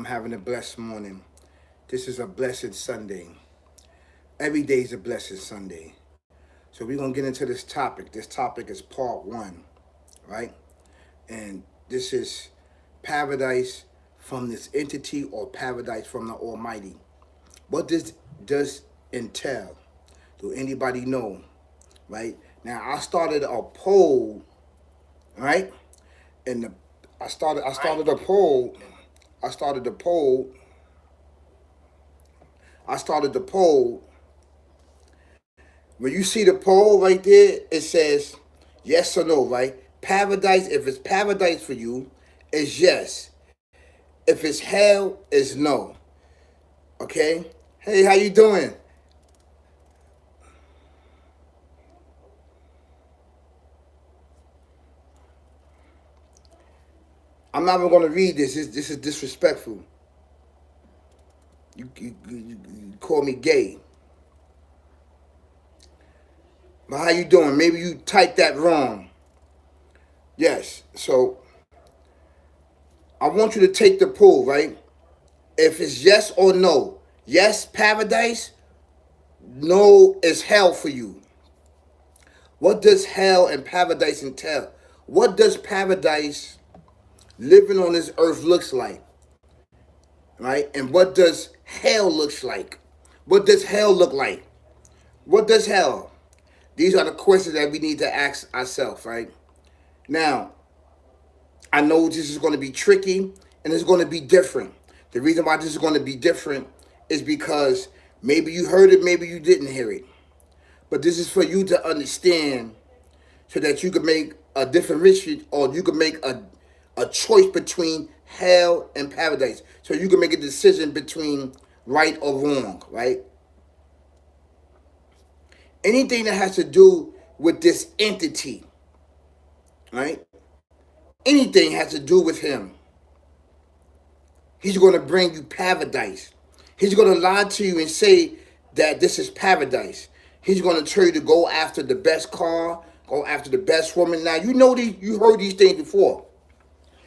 I'm having a blessed morning. This is a blessed Sunday. Every day is a blessed Sunday. So we're gonna get into this topic. This topic is part one, right? And this is paradise from this entity or paradise from the Almighty. What does entail? Do anybody know? Right? Now I started a poll, right? And I started a poll. I started the poll. I started the poll. When you see the poll right there, it says yes or no, right? Paradise, if it's paradise for you, is yes. If it's hell, is no. Okay? Hey, how you doing? I'm not even gonna read this. This is disrespectful. You call me gay. But how you doing? Maybe you typed that wrong. Yes. So I want you to take the poll, right? If it's yes or no. Yes, paradise. No is hell for you. What does hell and paradise entail? What does paradise living on this earth looks like? Right? And what does hell looks like? What does hell look like? What does hell? These are the questions that we need to ask ourselves, right? Now, I know this is going to be tricky and it's going to be different. The reason why this is going to be different is because maybe you heard it, maybe you didn't hear it. But this is for you to understand so that you can make a differentiation or you can make a choice between hell and paradise. So you can make a decision between right or wrong, right? Anything that has to do with this entity, right? Anything has to do with him. He's going to bring you paradise. He's going to lie to you and say that this is paradise. He's going to tell you to go after the best car, go after the best woman. Now, you know these, you heard these things before.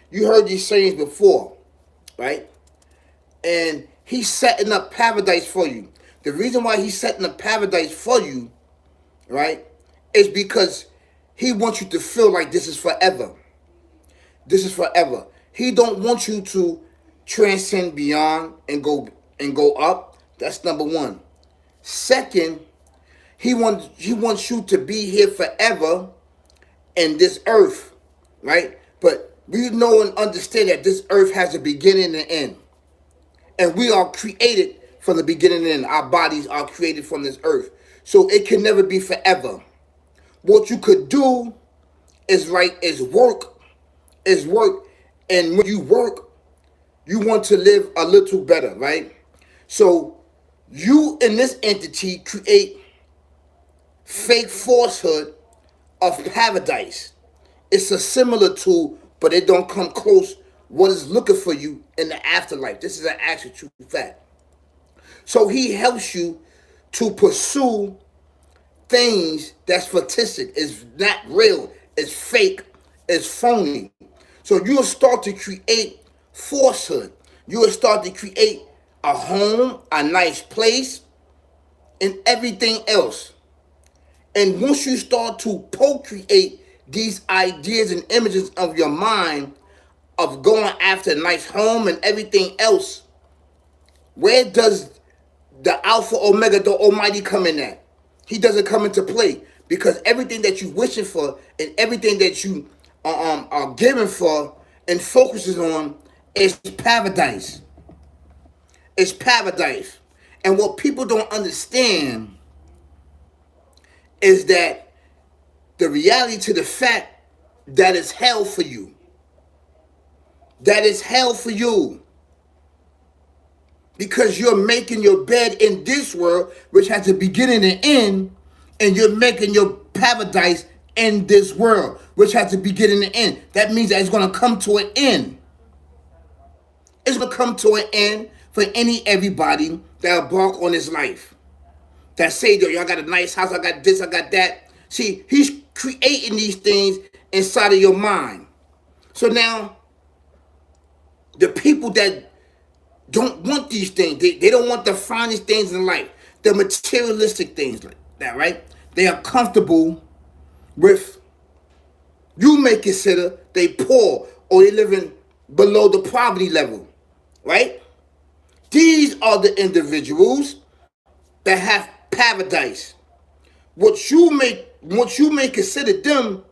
You heard these sayings before, right? And he's setting up paradise for you. The reason why he's setting up paradise for you, right, is because he wants you to feel like this is forever. This is forever. He don't want you to transcend beyond and go up. That's number one. Second, he wants you to be here forever in this earth, right? But we know and understand that this earth has a beginning and end. And we are created from the beginning and end. Our bodies are created from this earth. So it can never be forever. What you could do is right is work. And when you work, you want to live a little better, right? So you in this entity create fake falsehood of paradise. It's a similar tool, but it don't come close what is looking for you in the afterlife. This is an actual true fact. So he helps you to pursue things that's fictitious, is not real, it's fake, it's phony. So you'll start to create falsehood. You'll start to create a home, a nice place, and everything else. And once you start to procreate these ideas and images of your mind of going after a nice home and everything else, where does the Alpha Omega, the Almighty, come in at? He doesn't come into play because everything that you wishing for and everything that you are giving for and focuses on is paradise. It's paradise. And what people don't understand is that the reality to the fact that is hell for you. That is hell for you. Because you're making your bed in this world, which has a beginning and end, and you're making your paradise in this world, which has a beginning and end. That means that it's going to come to an end. It's going to come to an end for everybody that embark on this life. That say, yo, I got a nice house, I got this, I got that. See, he's creating these things inside of your mind. So now, the people that don't want these things. They don't want the finest things in life, the materialistic things like that, right? They are comfortable with, you may consider they poor or they living below the poverty level, right? These are the individuals that have paradise. What you may consider them,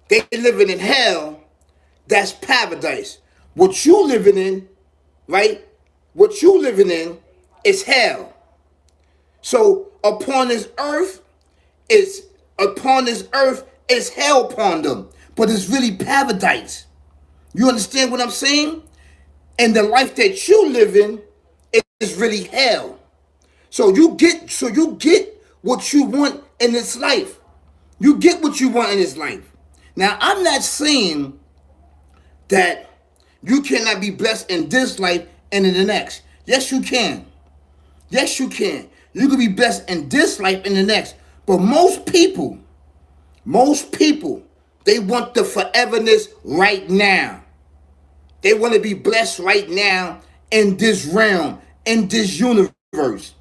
they living in hell, that's paradise. What you living in, right? What you living in is hell. So is upon this earth is hell upon them, but it's really paradise. You understand what I'm saying? And the life that you live in is really hell. So you get what you want in this life. You get what you want in this life. Now, I'm not saying that you cannot be blessed in this life and in the next. Yes, you can. Yes, you can. You can be blessed in this life and the next. But most people, they want the foreverness right now. They want to be blessed right now in this realm, in this universe.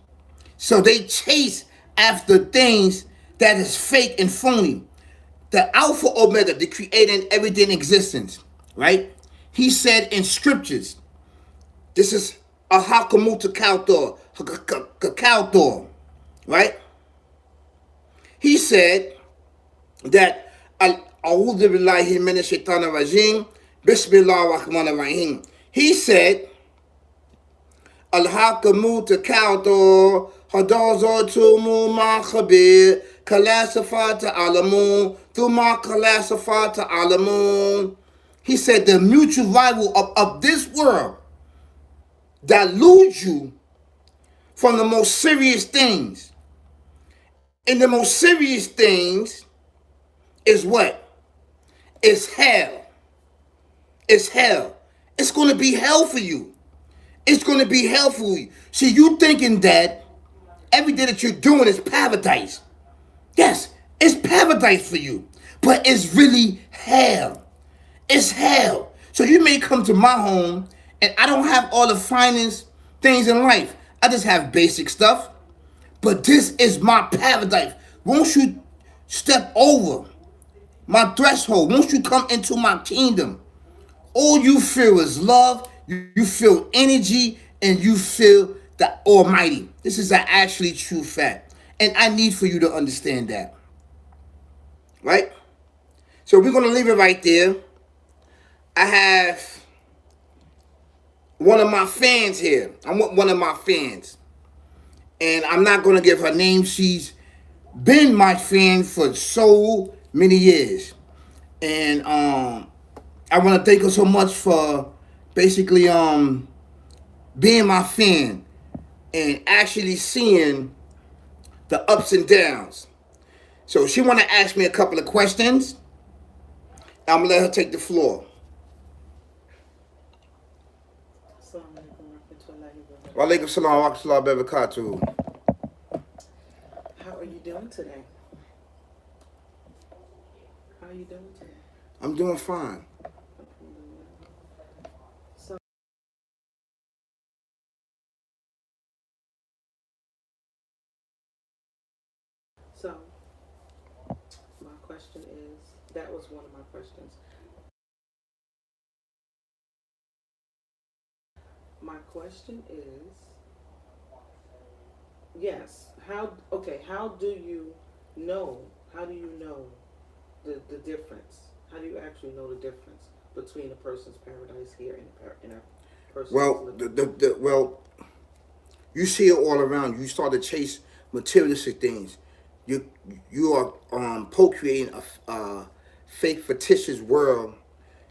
So they chase after things that is fake and phony. The Alpha Omega, the creating everything in existence, right? He said in scriptures, this is a Hakamuta Kautor, right? He said that A'udhu billahi minash shaitanir rajim, Bismillahir Rahmanir Rahim. He said, Al-Hakamuta Kautor, Hadazo Tumu Ma Khabir, Kalasafata Alamun, Thuma Kalasafata Alamun. He said the mutual rival of this world deludes you from the most serious things. And the most serious things is what? It's hell. It's hell. It's going to be hell for you. It's going to be hell for you. See, you thinking that everything that you're doing is paradise. Yes, it's paradise for you. But it's really hell. It's hell. So you may come to my home and I don't have all the finest things in life. I just have basic stuff. But this is my paradise. Won't you step over my threshold? Won't you come into my kingdom? All you feel is love. You feel energy and you feel the Almighty. This is an actually true fact. And I need for you to understand that. Right? So we're going to leave it right there. I have one of my fans here. I'm with one of my fans. And I'm not going to give her name. She's been my fan for so many years. And I want to thank her so much for basically being my fan and actually seeing the ups and downs. So she want to ask me a couple of questions. I'm going to let her take the floor. Walaikum salam wa rahmatullahi wa barakatuh. How are you doing today? How are you doing today? I'm doing fine. So, my question is, that was one of my questions. My question is, yes, how do you know, the difference? How do you actually know the difference between a person's paradise here and a person's well, you see it all around. You start to chase materialistic things. You are procreating a fake fictitious world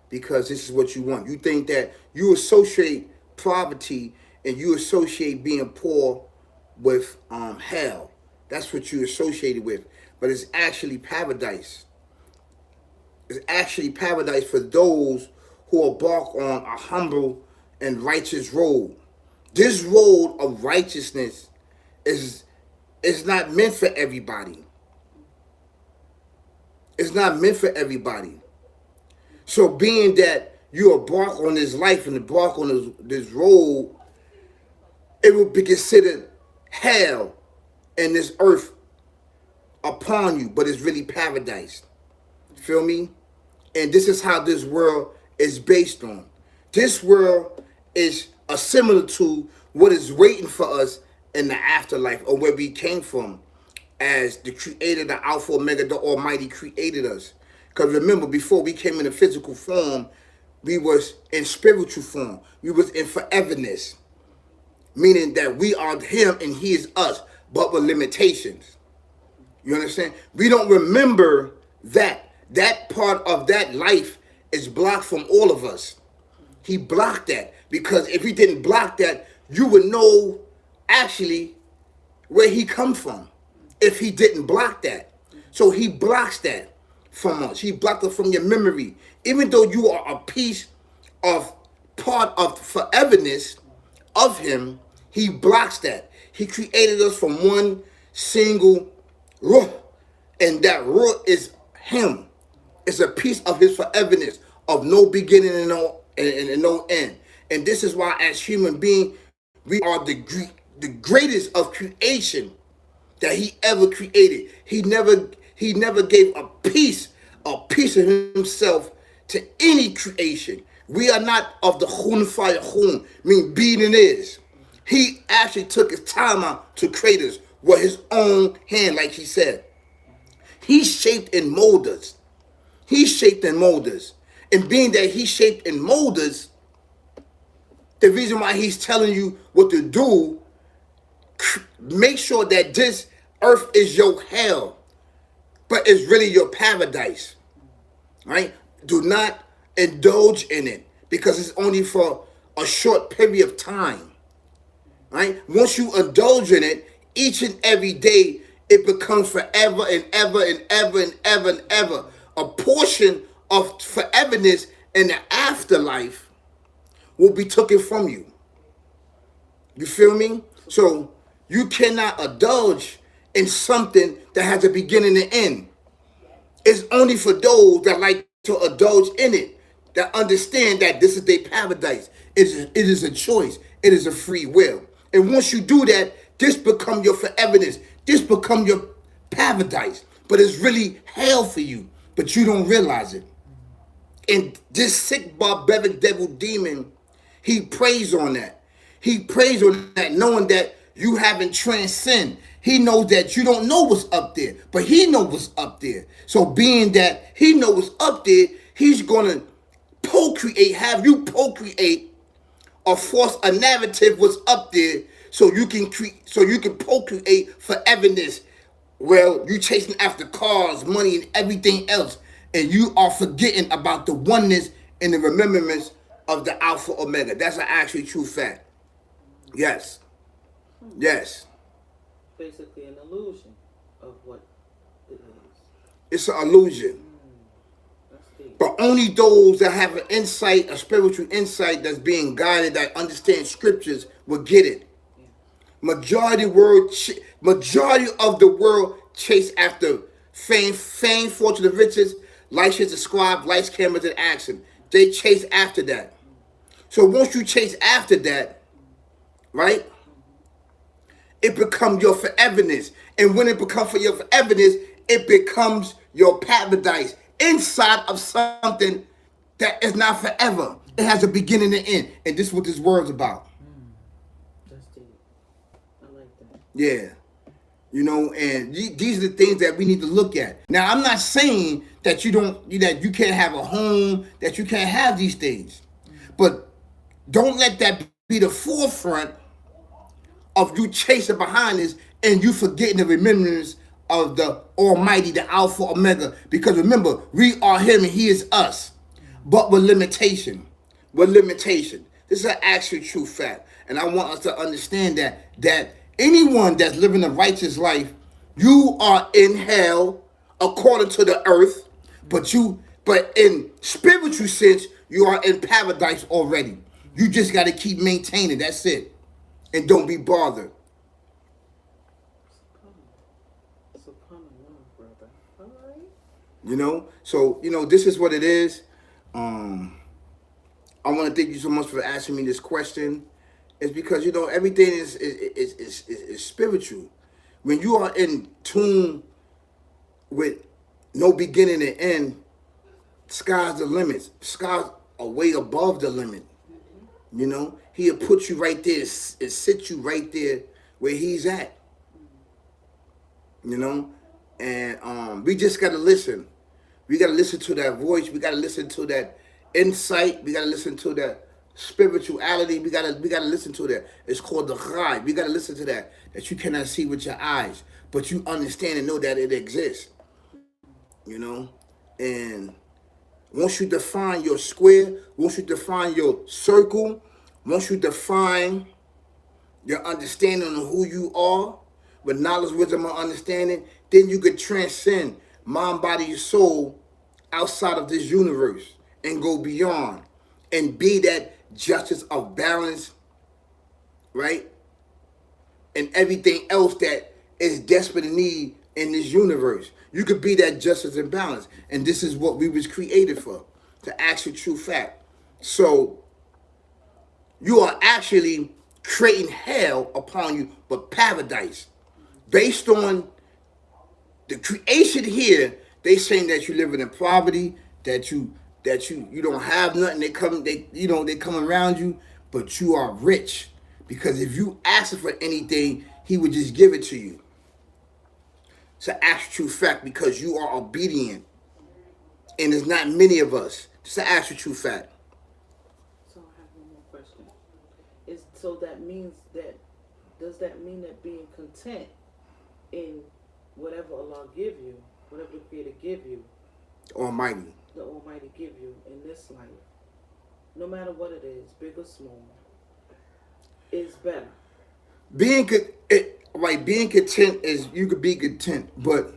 because this is what you want. You think that you associate poverty and you associate being poor with hell. That's what you associate it with. But it's actually paradise. It's actually paradise for those who embark on a humble and righteous road. This road of righteousness is not meant for everybody. It's not meant for everybody. So being that you embark on this life and embark on this road, it would be considered hell in this earth upon you, but it's really paradise. Feel me? And this is how this world is based on. This world is a similar to what is waiting for us in the afterlife, or where we came from, as the creator, the Alpha Omega, the Almighty created us. Because remember, before we came in a physical form, we was in spiritual form. We was in foreverness, meaning that we are him and he is us, but with limitations. You understand? We don't remember that. That part of that life is blocked from all of us. He blocked that, because if he didn't block that, you would know actually where he come from if he didn't block that. So he blocks that from us. He blocked it from your memory. Even though you are a piece of part of foreverness of him, he blocks that. He created us from one single ruh, and that ruh is him. It's a piece of his foreverness of no beginning and no end. And this is why, as human beings, we are the greatest of creation that he ever created. He never gave a piece of himself to any creation. We are not of the Khun Fire Khun, mean being and is. He actually took his time out to create us with his own hand, like he said. He shaped and molded us. He shaped and molded us. And being that he shaped and molded us, the reason why he's telling you what to do, make sure that this earth is your hell, but it's really your paradise, right? Do not indulge in it, because it's only for a short period of time, right? Once you indulge in it, each and every day, it becomes forever and ever and ever and ever and ever. A portion of foreverness in the afterlife will be taken from you. You feel me? So you cannot indulge in something that has a beginning and end. It's only for those that like to indulge in it, that understand that this is their paradise. It is a choice. It is a free will. And once you do that, this become your foreverness. This become your paradise. But it's really hell for you, but you don't realize it. And this sick, barbaric devil demon, he preys on that. He preys on that, knowing that you haven't transcended. He knows that you don't know what's up there, but he knows what's up there. So being that he knows what's up there, he's going to have you procreate, or force a narrative what's up there, so you can procreate foreverness. Well, you chasing after cars, money, and everything else, and you are forgetting about the oneness and the remembrance of the Alpha Omega. That's an actually true fact. Yes. Yes. Basically an illusion of what it is. It's an illusion. That's deep. But only those that have an insight, a spiritual insight that's being guided, that understand scriptures, will get it. Yeah. Majority of the world chase after fame, fortune, and riches, license, describe, lights, cameras, and action. They chase after that. So once you chase after that, right, it becomes your foreverness. And when it becomes for your foreverness, it becomes your paradise inside of something that is not forever. It has a beginning and end. And this is what this word's about. That's deep. I like that. Yeah. You know, and these are the things that we need to look at. Now, I'm not saying that you can't have a home, that you can't have these things. But don't let that be the forefront of you chasing behind this and you forgetting the remembrance of the Almighty, the Alpha Omega. Because remember, we are him and he is us. But with limitation. With limitation. This is an actual true fact. And I want us to understand that anyone that's living a righteous life, you are in hell according to the earth, but in spiritual sense, you are in paradise already. You just got to keep maintaining. That's it. And don't be bothered. Brother. All right. You know? So, this is what it is. I want to thank you so much for asking me this question. It's because you know everything is spiritual. When you are in tune with no beginning and end, sky's the limit. Sky's are way above the limit. You know, he'll put you right there and sit you right there where he's at. You know, and we just gotta listen. We gotta listen to that voice. We gotta listen to that insight. We gotta listen to that spirituality. We gotta listen to that. It's called the Chai. We gotta listen to that. That you cannot see with your eyes, but you understand and know that it exists. You know, and once you define your square, once you define your circle, once you define your understanding of who you are, with knowledge, wisdom, and understanding, then you could transcend mind, body, and soul outside of this universe and go beyond and be that justice of balance, right? And everything else that is desperate in need in this universe. You could be that justice and balance. And this is what we was created for, to ask a true fact. So you are actually creating hell upon you, but paradise. Based on the creation here, they saying that you living in poverty, that you don't have nothing. They come around you, but you are rich. Because if you ask for anything, he would just give it to you. It's an actual fact because you are obedient. And there's not many of us. It's an actual true fact. So I have one more question. So that means that, does that mean that being content in whatever Allah give you, whatever the Creator give you, Almighty. the Almighty give you in this life, no matter what it is, big or small, is better? Being content is, you could be content, but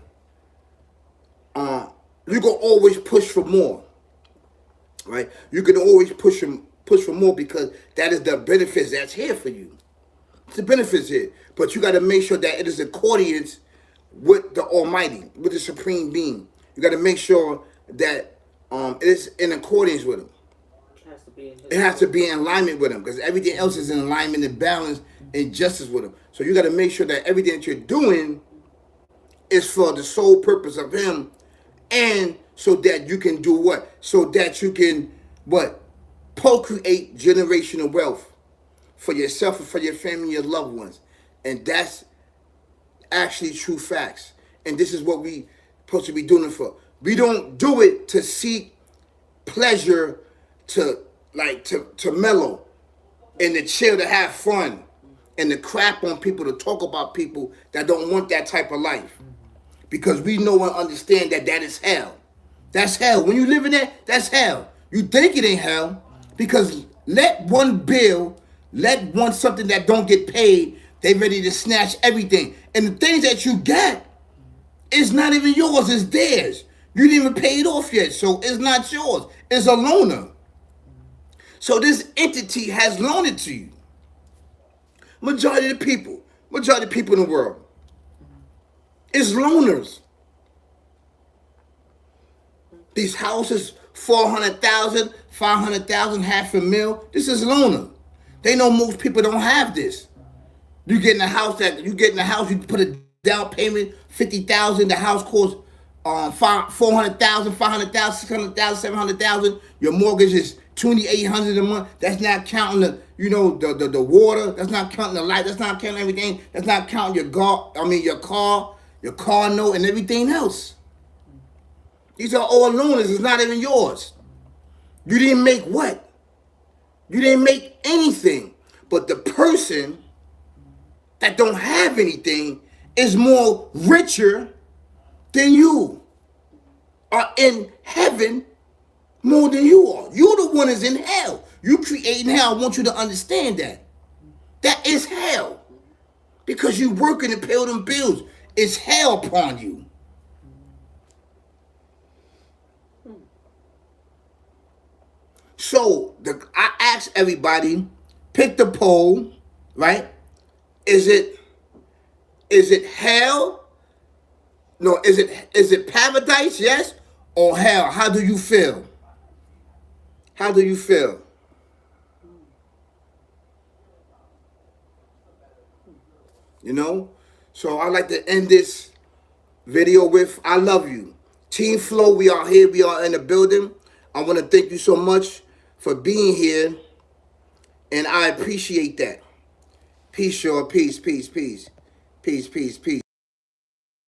you can always push for more, right? You can always push for more because that is the benefits that's here for you. It's the benefits here, but you got to make sure that it is in accordance with the Almighty, with the Supreme Being. You got to make sure that it is in accordance with Him. It has to be in alignment with Him because everything else is in alignment and balance and justice with Him. So you got to make sure that everything that you're doing is for the sole purpose of Him, and so that you can do what? So that you can what? Procreate generational wealth for yourself and for your family and your loved ones. And that's actually true facts. And this is what we supposed to be doing it for. We don't do it to seek pleasure, to mellow and to chill, to have fun, and to crap on people, to talk about people that don't want that type of life. Because we know and understand that that is hell. That's hell. When you live in that, that's hell. You think it ain't hell because let one something that don't get paid, they ready to snatch everything. And the things that you get is not even yours, it's theirs. You didn't even pay it off yet, so it's not yours. It's a loaner. So this entity has loaned it to you. Majority of the people in the world is loners. These houses, 400,000, 500,000, $500,000. This is loaner. They know most people don't have this. You get in a house, you put a down payment, 50,000. The house costs 400,000, 500,000, 600,000, 700,000. Your mortgage is 2,800 a month. That's not counting the water. That's not counting the light. That's not counting everything. That's not counting your car note and everything else. These are all loaners. It's not even yours. You didn't make what? You didn't make anything. But the person that don't have anything is more richer than you. Are in heaven more than you are. You're the one that's in hell. You creating hell. I want you to understand that. That is hell. Because you working and pay all them bills. It's hell upon you. So I ask everybody, pick the poll, right? Is it hell? No, is it paradise, yes? Or hell? How do you feel? How do you feel? You know? So I like to end this video with I love you. Team Flow, we are here. We are in the building. I want to thank you so much for being here. And I appreciate that. Peace, y'all. Peace, peace, peace. Peace, peace, peace.